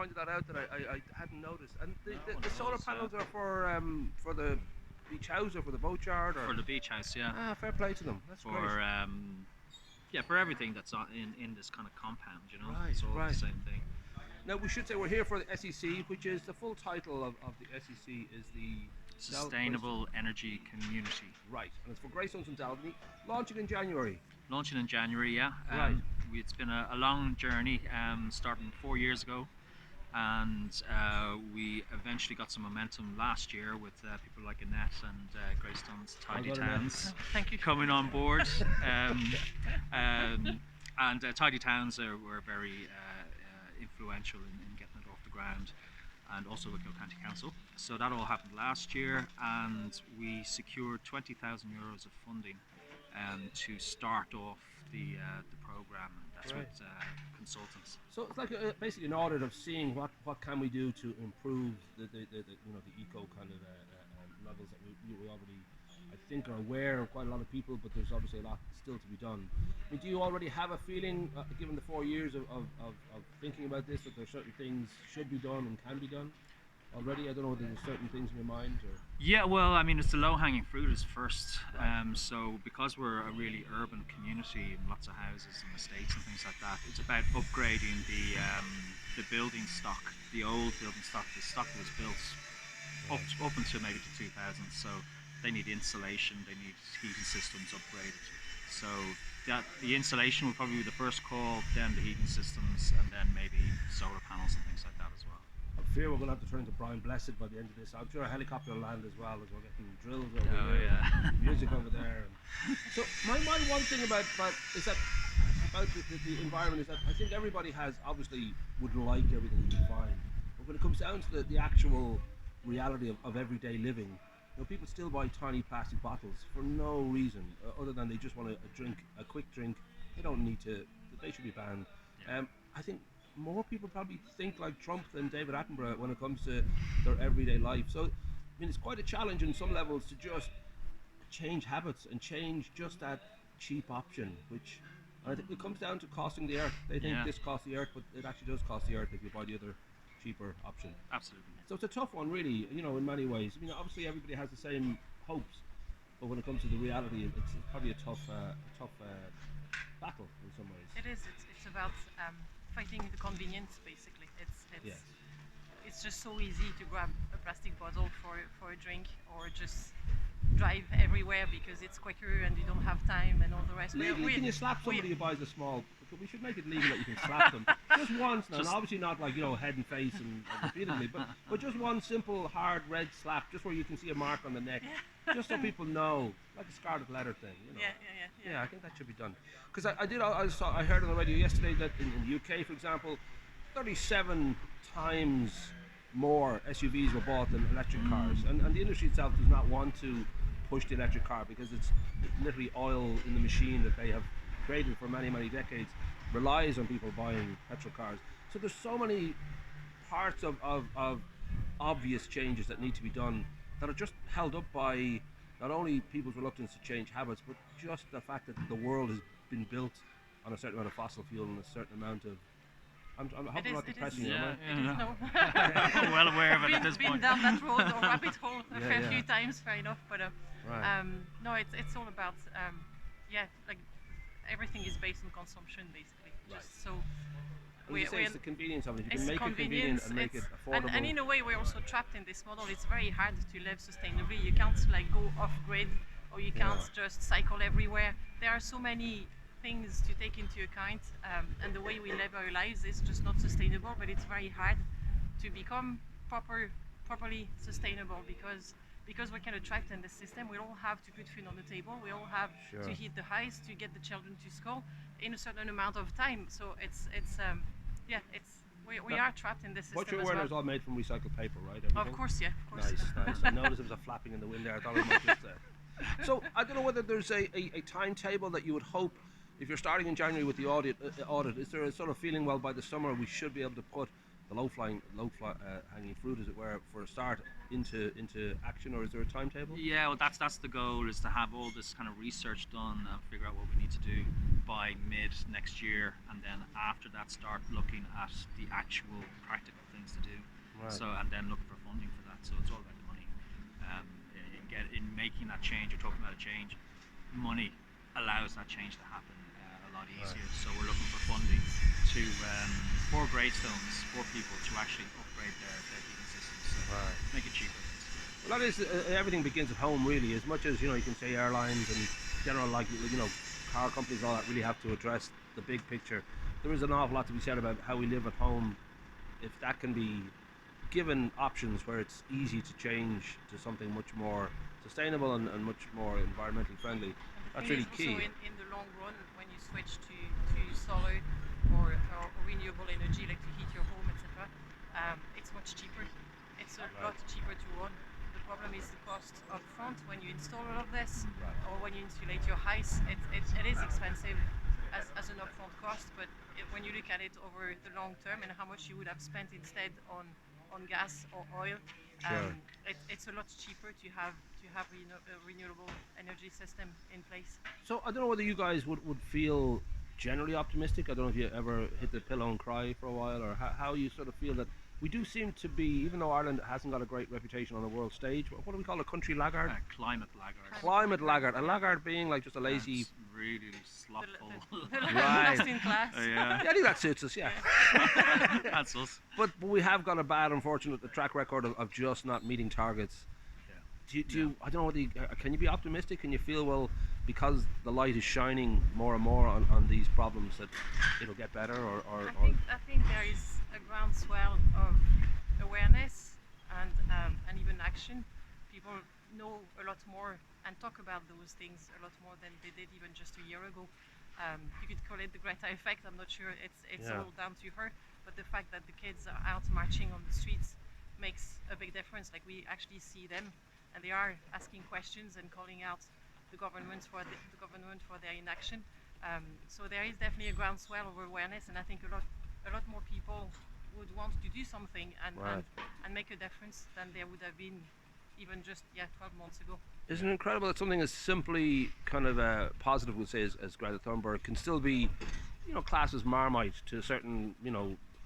pointed that out that I hadn't noticed. And the one solar does, panels are for the beach house or for the boat yard or for the beach house, yeah. Ah, fair play to them. That's For great. yeah, for everything that's in this kind of compound, you know. Right, It's all right. the same thing. Now we should say we're here for the SEC, which is the full title of the SEC is the Sustainable Energy Community. Right, and it's for Greystones and Delgany, launching in January. Launching in January, yeah. Right. It's been a long journey, starting 4 years ago, and we eventually got some momentum last year with people like Annette and Greystones Tidy done, Towns Thank you. coming on board. And Tidy Towns were very influential in getting it off the ground, and also Wicklow County Council. So that all happened last year, and we secured €20,000 of funding to start off the program, and that's Right. with consultants. So it's like basically an audit of seeing what can we do to improve the eco kind of levels that we already I think are aware of quite a lot of people, but there's obviously a lot still to be done. I mean, do you already have a feeling, given the 4 years of thinking about this, that there's certain things should be done and can be done already? I don't know whether there's certain things in your mind or... Yeah, well, I mean, it's the low-hanging fruit is first. So because we're a really urban community and lots of houses and estates and things like that, it's about upgrading the building stock, the old building stock, the stock that was built up until maybe to 2000. So they need insulation, they need heating systems upgraded. So the insulation will probably be the first call, then the heating systems, and then maybe solar panels and things like that as well. I fear we're going to have to turn into Brian Blessed by the end of this. I'm sure a helicopter will land as well, as we're getting drills over there, yeah. music over there. So my one thing about is that about the environment is that I think everybody obviously would like everything to be fine, but when it comes down to the actual reality of everyday living, you know, people still buy tiny plastic bottles for no reason other than they just want a quick drink. They don't need to. They should be banned. Yeah. I think more people probably think like Trump than David Attenborough when it comes to their everyday life. So, I mean, it's quite a challenge in some levels to just change habits and change just that cheap option, which I think it comes down to costing the earth. They think this costs the earth, but it actually does cost the earth if you buy the other cheaper option. Absolutely. So it's a tough one, really, you know, in many ways. I mean, obviously everybody has the same hopes, but when it comes to the reality, it's probably a tough battle in some ways. It is. It's about fighting the convenience, basically. It's just so easy to grab a plastic bottle for a drink, or just drive everywhere because it's quicker and you don't have time and all the rest. Legally, can you slap somebody who buys a small? We should make it legal that you can slap them just once now. And obviously not like, you know, head and face and repeatedly, but just one simple hard red slap, just where you can see a mark on the neck, just so people know, like a scarlet letter thing. You know. Yeah, I think that should be done. Because I heard on the radio yesterday that in the UK, for example, 37 times more SUVs were bought than electric cars, and the industry itself does not want to push the electric car because it's literally oil in the machine that they have created for many decades relies on people buying petrol cars. So there's so many parts of obvious changes that need to be done that are just held up by not only people's reluctance to change habits, but just the fact that the world has been built on a certain amount of fossil fuel and a certain amount of... I'm hoping not depressing you, am I? No. I'm well aware of it at this point. Been down that road or rabbit hole a fair few times, fair enough. But no, it's all about like everything is based on consumption, basically. Right. Just so it's the convenience of it. You can make it convenient and make it affordable. And in a way, we're also trapped in this model. It's very hard to live sustainably. You can't like go off grid, or you can't just cycle everywhere. There are so many things to take into account, and the way we live our lives is just not sustainable. But it's very hard to become properly sustainable because we're kind of trapped in the system. We all have to put food on the table. We all have to heat the house, to get the children to school in a certain amount of time. So we are trapped in this system. What you're wearing is all made from recycled paper, right? Everything? Of course, yeah. Of course. Nice. I noticed there was a flapping in the wind there. I thought it might just... So I don't know whether there's a timetable that you would hope, if you're starting in January with the audit, is there a sort of feeling, well, by the summer we should be able to put the low hanging fruit, as it were, for a start into action, or is there a timetable? Yeah, well, that's the goal, is to have all this kind of research done and figure out what we need to do by mid next year, and then after that start looking at the actual practical things Right. So and then looking for funding for that. So it's all about the money. In making that change, you're talking about a change. Money allows that change to happen a lot easier. Right. So we're looking for funding to for Greystones, for people to actually upgrade their heating systems, so make it cheaper. Well, that is everything begins at home, really. As much as you can say airlines and general car companies, all that really have to address the big picture. There is an awful lot to be said about how we live at home. If that can be given options where it's easy to change to something much more sustainable and much more environmentally friendly, that's really key. Also in the long run, when you switch to solar or renewable energy, like to heat your home, etc., it's much cheaper. It's a lot cheaper to run. The problem is the cost up front when you install all of this, or when you insulate your house. It is expensive as an upfront cost, but when you look at it over the long term and how much you would have spent instead on gas or oil, it's a lot cheaper to have a renewable energy system in place. So I don't know whether you guys would feel generally optimistic. I don't know if you ever hit the pillow and cry for a while, or how you sort of feel that we do seem to be, even though Ireland hasn't got a great reputation on the world stage, what do we call a country laggard? Climate laggard. Climate laggard. A laggard being like just a lazy... That's really slothful. Last in class. Yeah, I think that suits us, yeah. That's us. But we have got a bad, unfortunate track record of just not meeting targets. Do you, I don't know whether can you be optimistic? Can you feel, well, because the light is shining more and more on these problems, that it'll get better? I think there is a groundswell of awareness and even action. People know a lot more and talk about those things a lot more than they did even just a year ago. You could call it the Greta effect. I'm not sure it's all down to her, but the fact that the kids are out marching on the streets makes a big difference. Like, we actually see them, and they are asking questions and calling out the government for their inaction. So there is definitely a groundswell of awareness, and I think a lot more people would want to do something and make a difference than there would have been even just 12 months ago. Isn't it incredible that something as simply kind of positive, we'll say, as Greta Thunberg can still be, classed as Marmite to a certain,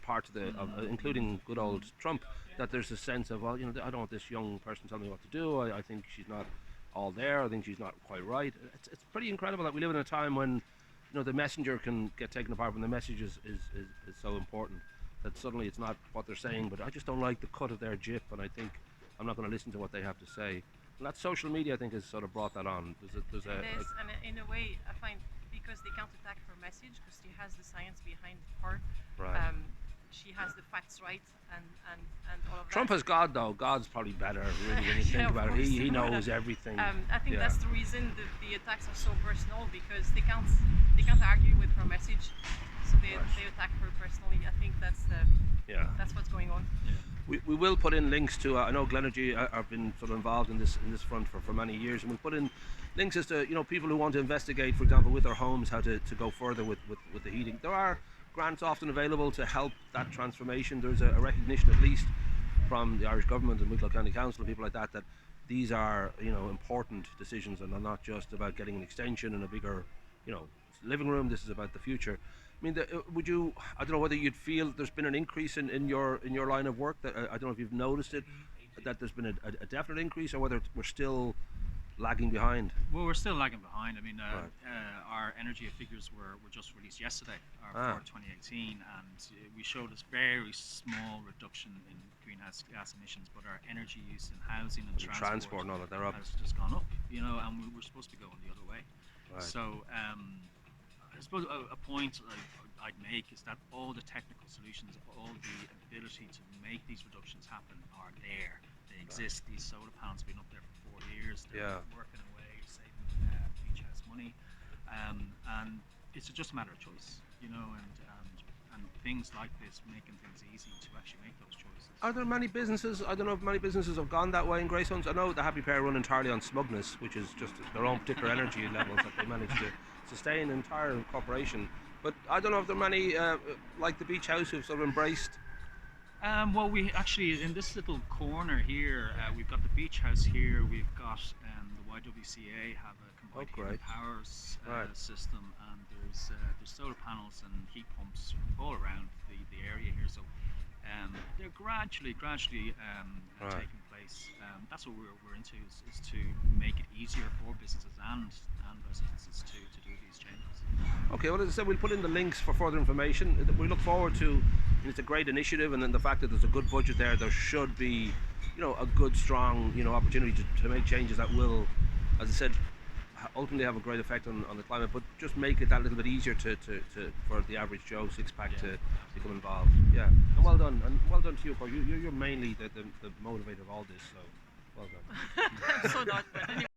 part of including good old Trump, that there's a sense of, well, I don't want this young person telling me what to do. I think she's not all there. I think she's not quite right. It's pretty incredible that we live in a time when, the messenger can get taken apart when the message is so important, that suddenly it's not what they're saying, but I just don't like the cut of their jib, and I think I'm not going to listen to what they have to say. And that social media, I think, has sort of brought that on. And in a way, I find, because they can't attack her message, because she has the science behind her. Right. She has the facts right, and all of that. Trump has God, though. God's probably better, really, when you think about it. He knows everything. I think that's the reason the attacks are so personal, because they can't argue with her message, so they attack her personally. I think that's what's going on. Yeah. We will put in links to. I know Glenergy have been sort of involved in this front for many years, and we'll put in links as to people who want to investigate, for example, with their homes, how to go further with the heating. There are grants often available to help that transformation. There's a recognition, at least from the Irish government and Wicklow County Council and people like that these are important decisions, and are not just about getting an extension and a bigger living room. This is about the future. I mean, I don't know whether you'd feel there's been an increase in your line of work. That I don't know if you've noticed it, that there's been a definite increase, or whether we're still lagging behind. Well, we're still lagging behind. I mean, our energy figures were just released yesterday for 2018, and we showed a very small reduction in greenhouse gas emissions, but our energy use in housing and transport and all that, they're up. has just gone up. And we're supposed to be going the other way. Right. So I suppose a point I'd make is that all the technical solutions, all the ability to make these reductions happen are there. They exist. These solar panels have been up there for 4 years. They're working away, saving beach house money, and it's just a matter of choice, and things like this, making things easy to actually make those choices. Are there many businesses? I don't know if many businesses have gone that way in Greystones. I know the Happy Pair run entirely on smugness, which is just their own particular energy levels that they manage to sustain an entire corporation. But I don't know if there are many like the Beach House who've sort of embraced. Well, we actually, in this little corner here, we've got the Beach House here. We've got the YWCA have a combined heat and power system, and there's solar panels and heat pumps all around the area here. So they're gradually Right. taking place. That's what we're into, is to make it easier for businesses and residences to do these changes. Okay, well, as I said, we'll put in the links for further information. We look forward to, it's a great initiative, and then the fact that there's a good budget there, there should be, a good, strong, opportunity to make changes that will, as I said, ultimately have a great effect on the climate, but just make it that little bit easier for the average Joe six-pack to become involved. Yeah, and well done to you, Paul. You're mainly the motivator of all this, so well done. So not, but anyway.